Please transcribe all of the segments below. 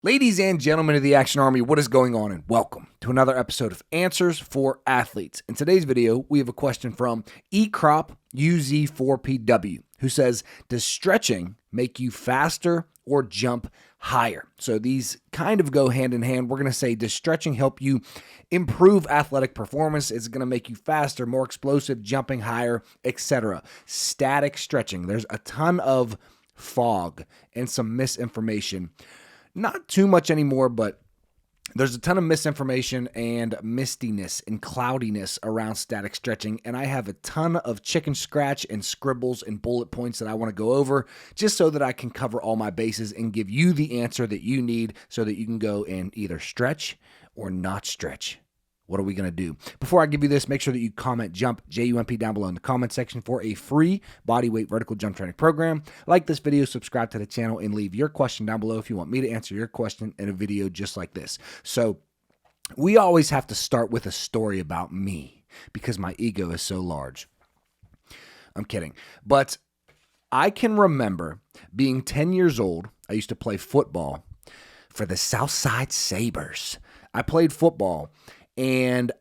Ladies and gentlemen of the Action Army, what is going on? And welcome to another episode of Answers for Athletes. In today's video, we have a question from eCrop UZ4PW, who says, does stretching make you faster or jump higher? So these kind of go hand in hand. We're going to say, does stretching help you improve athletic performance? Is it going to make you faster, more explosive, jumping higher, etc.? Static stretching. There's a ton of fog and some misinformation. Not too much anymore, but there's a ton of misinformation and mistiness and cloudiness around static stretching, and I have a ton of chicken scratch and scribbles and bullet points that I want to go over just so that I can cover all my bases and give you the answer that you need so that you can go and either stretch or not stretch. What are we going to do? Before I give you this, make sure that you comment JUMP, J-U-M-P, down below in the comment section for a free bodyweight vertical jump training program. Like this video, subscribe to the channel, and leave your question down below if you want me to answer your question in a video just like this. So we always have to start with a story about me because my ego is so large. I'm kidding. But I can remember being 10 years old. I used to play football for the Southside Sabres. I played football. And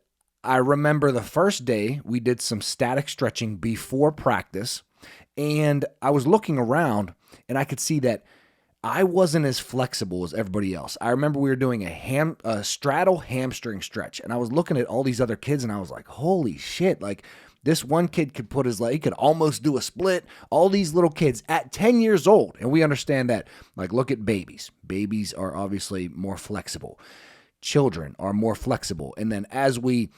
I remember the first day we did some static stretching before practice, and I was looking around and I could see that I wasn't as flexible as everybody else. I remember we were doing a straddle hamstring stretch, and I was looking at all these other kids and I was like, holy shit, like this one kid could put his leg, he could almost do a split. All these little kids at 10 years old, and we understand that, like, look at babies. Babies are obviously more flexible. Children are more flexible. And then as we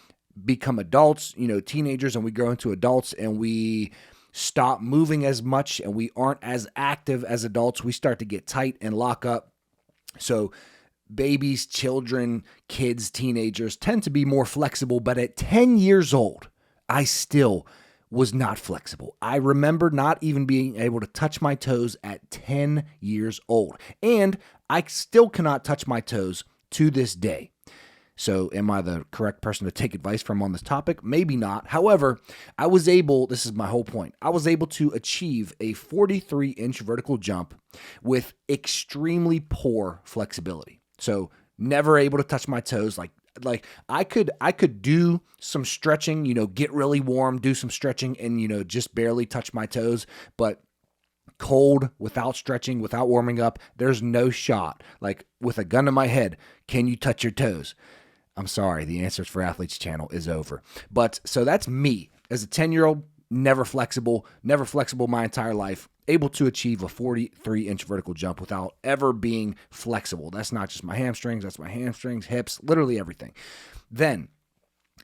become adults, teenagers, and we grow into adults and we stop moving as much and we aren't as active as adults, we start to get tight and lock up. So babies, children, kids, teenagers tend to be more flexible. But at 10 years old, I still was not flexible. I remember not even being able to touch my toes at 10 years old. And I still cannot touch my toes to this day. So am I the correct person to take advice from on this topic? Maybe not. However, I was able, this is my whole point, I was able to achieve a 43-inch vertical jump with extremely poor flexibility. So never able to touch my toes. Like I could do some stretching, get really warm, do some stretching and, just barely touch my toes. But cold, without stretching, without warming up, there's no shot. Like with a gun to my head, can you touch your toes? I'm sorry, the Answers for Athletes channel is over. But so that's me as a 10-year-old, never flexible my entire life, able to achieve a 43-inch vertical jump without ever being flexible. That's not just my hamstrings, that's my hamstrings, hips, literally everything. Then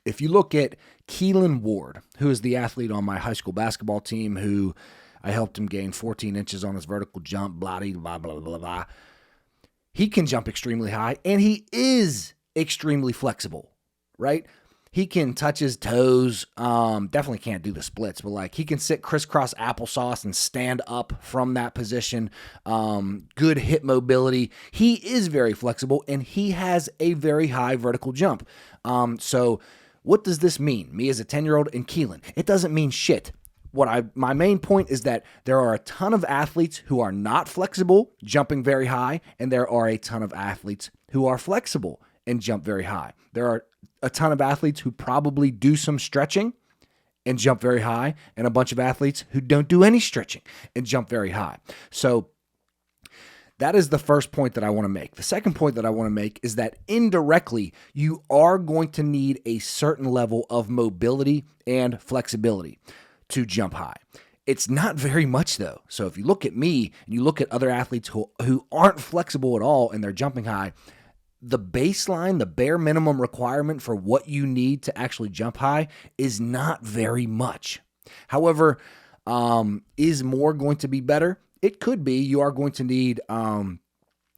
if you look at Kelenn Ward, who is the athlete on my high school basketball team, who I helped him gain 14 inches on his vertical jump, blah, blah, blah, blah, blah. He can jump extremely high, and he is extremely flexible, right? He can touch his toes. Definitely can't do the splits, but like he can sit crisscross applesauce and stand up from that position. Good hip mobility. He is very flexible, and he has a very high vertical jump. So what does this mean? Me as a 10-year-old and Kelenn? It doesn't mean shit. My main point is that there are a ton of athletes who are not flexible, jumping very high, and there are a ton of athletes who are flexible and jump very high. There are a ton of athletes who probably do some stretching and jump very high, and a bunch of athletes who don't do any stretching and jump very high. So that is the first point that I want to make. The second point that I want to make is that indirectly, you are going to need a certain level of mobility and flexibility to jump high. It's not very much though. So if you look at me and you look at other athletes who aren't flexible at all and they're jumping high, the baseline, the bare minimum requirement for what you need to actually jump high is not very much. However, is more going to be better? It could be. You are going to need, I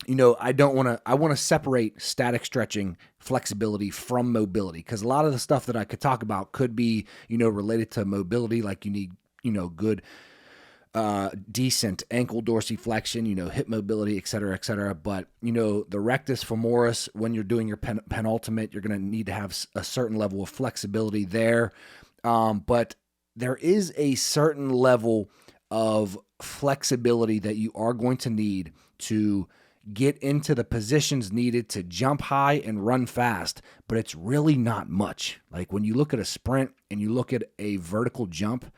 want to separate static stretching flexibility from mobility, because a lot of the stuff that I could talk about could be, related to mobility. Like you need, good, decent ankle dorsiflexion, hip mobility, et cetera, et cetera. But, the rectus femoris, when you're doing your penultimate, you're going to need to have a certain level of flexibility there. But there is a certain level of flexibility that you are going to need to get into the positions needed to jump high and run fast, but it's really not much. Like when you look at a sprint and you look at a vertical jump,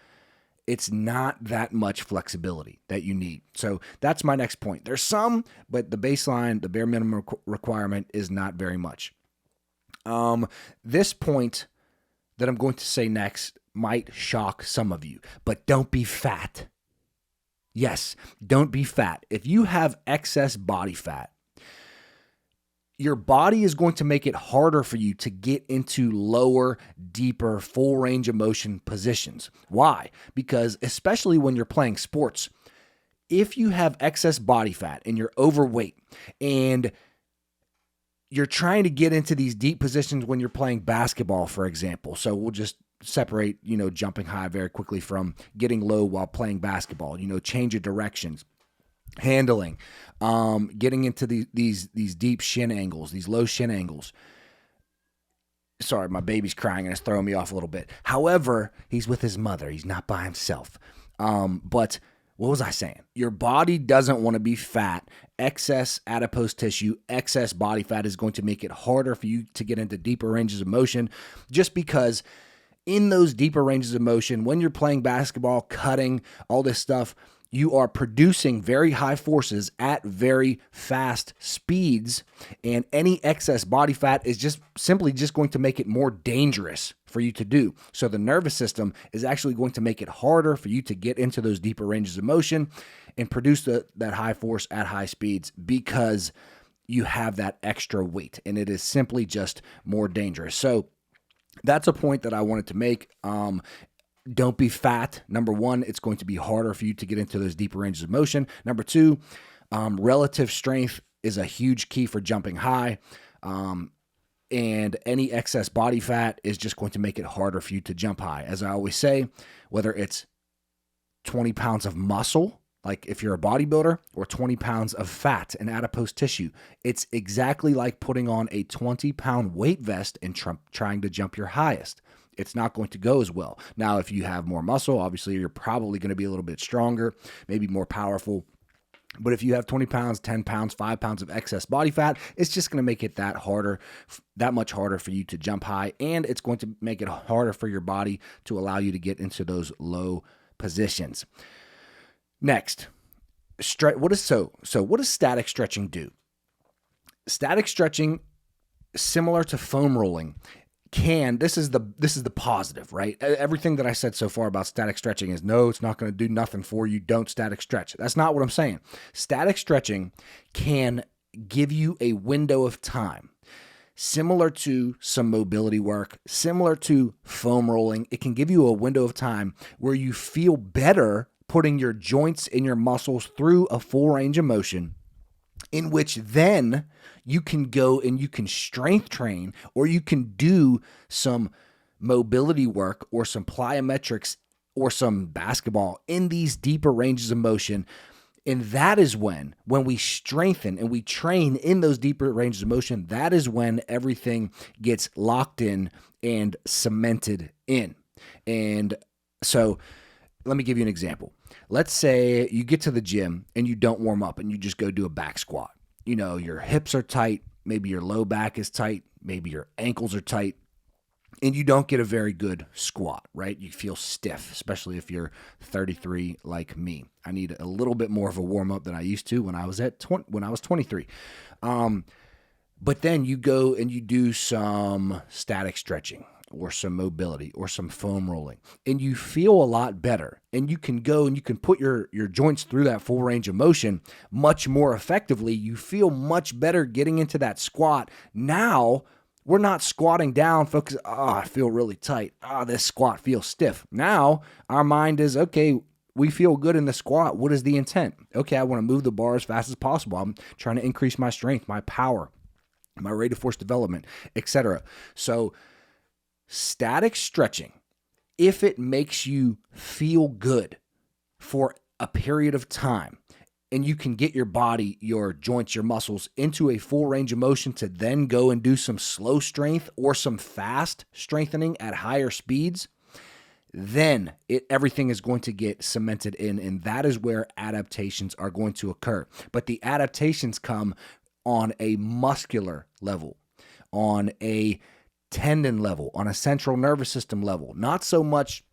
it's not that much flexibility that you need. So that's my next point. There's some, but the baseline, the bare minimum requirement is not very much. This point that I'm going to say next might shock some of you, but don't be fat. Yes, don't be fat. If you have excess body fat, your body is going to make it harder for you to get into lower, deeper, full range of motion positions. Why? Because especially when you're playing sports, if you have excess body fat and you're overweight and you're trying to get into these deep positions when you're playing basketball, for example. So we'll just separate, jumping high very quickly from getting low while playing basketball, change of directions, handling, getting into these deep shin angles, these low shin angles. Sorry, my baby's crying and it's throwing me off a little bit. However, he's with his mother. He's not by himself. But what was I saying? Your body doesn't want to be fat. Excess adipose tissue, excess body fat is going to make it harder for you to get into deeper ranges of motion, just because in those deeper ranges of motion, when you're playing basketball, cutting, all this stuff, you are producing very high forces at very fast speeds, and any excess body fat is just simply going to make it more dangerous for you to do. So the nervous system is actually going to make it harder for you to get into those deeper ranges of motion and produce that high force at high speeds, because you have that extra weight, and it is simply just more dangerous. So that's a point that I wanted to make. Don't be fat. Number one, it's going to be harder for you to get into those deeper ranges of motion. Number two, relative strength is a huge key for jumping high. And any excess body fat is just going to make it harder for you to jump high. As I always say, whether it's 20 pounds of muscle, like if you're a bodybuilder, or 20 pounds of fat and adipose tissue, it's exactly like putting on a 20-pound weight vest and trying to jump your highest. It's not going to go as well. Now, if you have more muscle, obviously you're probably going to be a little bit stronger, maybe more powerful. But if you have 20 pounds, 10 pounds, 5 pounds of excess body fat, it's just going to make it that much harder for you to jump high. And it's going to make it harder for your body to allow you to get into those low positions. Next, what does static stretching do? Static stretching, similar to foam rolling, this is the positive, right? Everything that I said so far about static stretching is no, it's not going to do nothing for you. Don't static stretch. That's not what I'm saying. Static stretching can give you a window of time, similar to some mobility work, similar to foam rolling. It can give you a window of time where you feel better putting your joints and your muscles through a full range of motion, in which then you can go and you can strength train, or you can do some mobility work or some plyometrics or some basketball in these deeper ranges of motion. And that is when we strengthen and we train in those deeper ranges of motion, that is when everything gets locked in and cemented in. And so let me give you an example. Let's say you get to the gym and you don't warm up and you just go do a back squat. Your hips are tight, maybe your low back is tight, maybe your ankles are tight, and you don't get a very good squat, right? You feel stiff, especially if you're 33 like me. I need a little bit more of a warm up than I used to when I was 23. But then you go and you do some static stretching, or some mobility, or some foam rolling, and you feel a lot better. And you can go and you can put your joints through that full range of motion much more effectively. You feel much better getting into that squat. Now, we're not squatting down, focus, I feel really tight. This squat feels stiff. Now, our mind is, okay, we feel good in the squat. What is the intent? Okay, I want to move the bar as fast as possible. I'm trying to increase my strength, my power, my rate of force development, etc. So, static stretching, if it makes you feel good for a period of time, and you can get your body, your joints, your muscles into a full range of motion to then go and do some slow strength or some fast strengthening at higher speeds, then everything is going to get cemented in, and that is where adaptations are going to occur. But the adaptations come on a muscular level, on a tendon level, on a central nervous system level. Not so much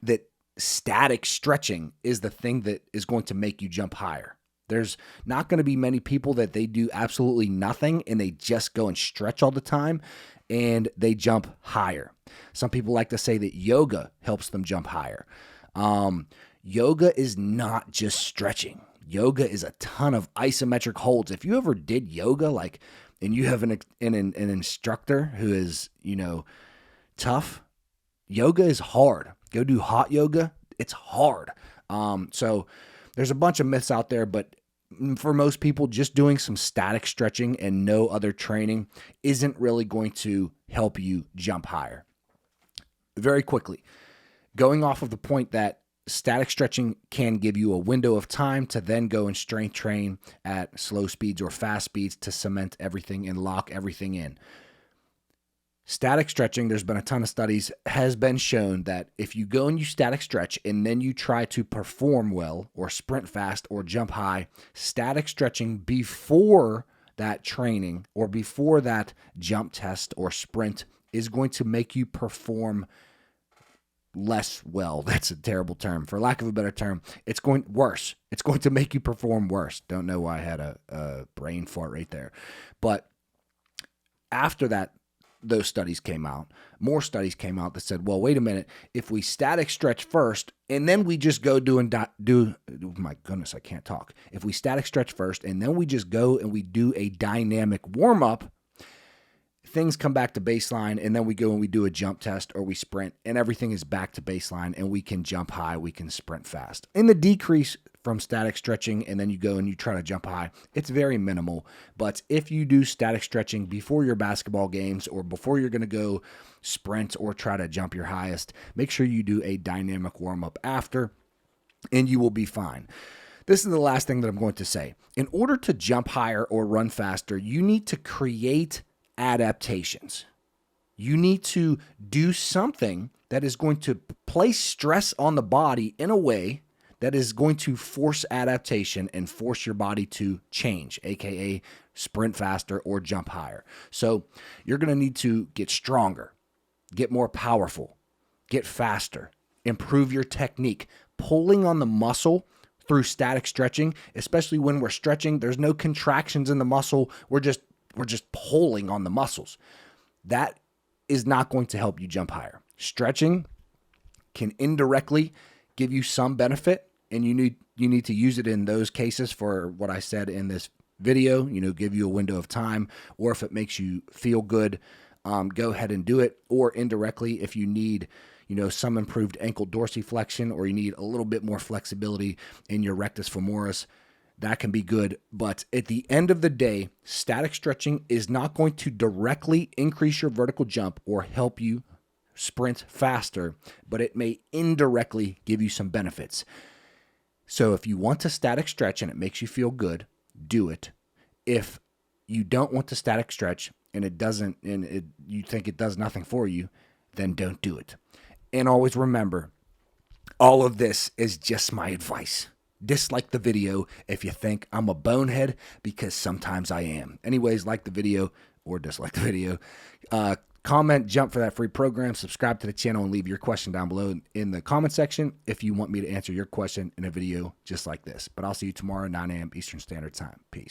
that static stretching is the thing that is going to make you jump higher. There's not going to be many people that they do absolutely nothing and they just go and stretch all the time and they jump higher. Some people like to say that yoga helps them jump higher. Yoga is not just stretching. Yoga is a ton of isometric holds. If you ever did yoga, and you have an instructor who is, tough, yoga is hard. Go do hot yoga. It's hard. So there's a bunch of myths out there, but for most people, just doing some static stretching and no other training isn't really going to help you jump higher. Very quickly, going off of the point that static stretching can give you a window of time to then go and strength train at slow speeds or fast speeds to cement everything and lock everything in. Static stretching, there's been a ton of studies, has been shown that if you go and you static stretch and then you try to perform well or sprint fast or jump high, static stretching before that training or before that jump test or sprint is going to make you perform less well. That's a terrible term. For lack of a better term, it's going worse. It's going to make you perform worse. Don't know why I had a brain fart right there. But after that, those studies came out. More studies came out that said, well, wait a minute. If we static stretch first and then we just go my goodness, I can't talk. If we static stretch first and then we just go and we do a dynamic warm-up, things come back to baseline, and then we go and we do a jump test or we sprint, and everything is back to baseline, and we can jump high, we can sprint fast. And the decrease from static stretching and then you go and you try to jump high, it's very minimal. But if you do static stretching before your basketball games or before you're going to go sprint or try to jump your highest, make sure you do a dynamic warm-up after, and you will be fine. This is the last thing that I'm going to say. In order to jump higher or run faster, you need to create adaptations. You need to do something that is going to place stress on the body in a way that is going to force adaptation and force your body to change, aka sprint faster or jump higher. So you're going to need to get stronger, get more powerful, get faster, improve your technique. Pulling on the muscle through static stretching, especially when we're stretching, there's no contractions in the muscle. We're just pulling on the muscles. That is not going to help you jump higher. Stretching can indirectly give you some benefit, and you need to use it in those cases for what I said in this video, give you a window of time, or if it makes you feel good, go ahead and do it. Or indirectly, if you need, some improved ankle dorsiflexion, or you need a little bit more flexibility in your rectus femoris, that can be good. But at the end of the day, static stretching is not going to directly increase your vertical jump or help you sprint faster, but it may indirectly give you some benefits. So if you want to static stretch and it makes you feel good, do it. If you don't want to static stretch and you think it does nothing for you, then don't do it. And always remember, all of this is just my advice. Dislike the video if you think I'm a bonehead, because sometimes I am. Anyways, like the video or dislike the video. Comment, jump for that free program, subscribe to the channel, and leave your question down below in the comment section if you want me to answer your question in a video just like this. But I'll see you tomorrow, 9 a.m. Eastern Standard Time. Peace.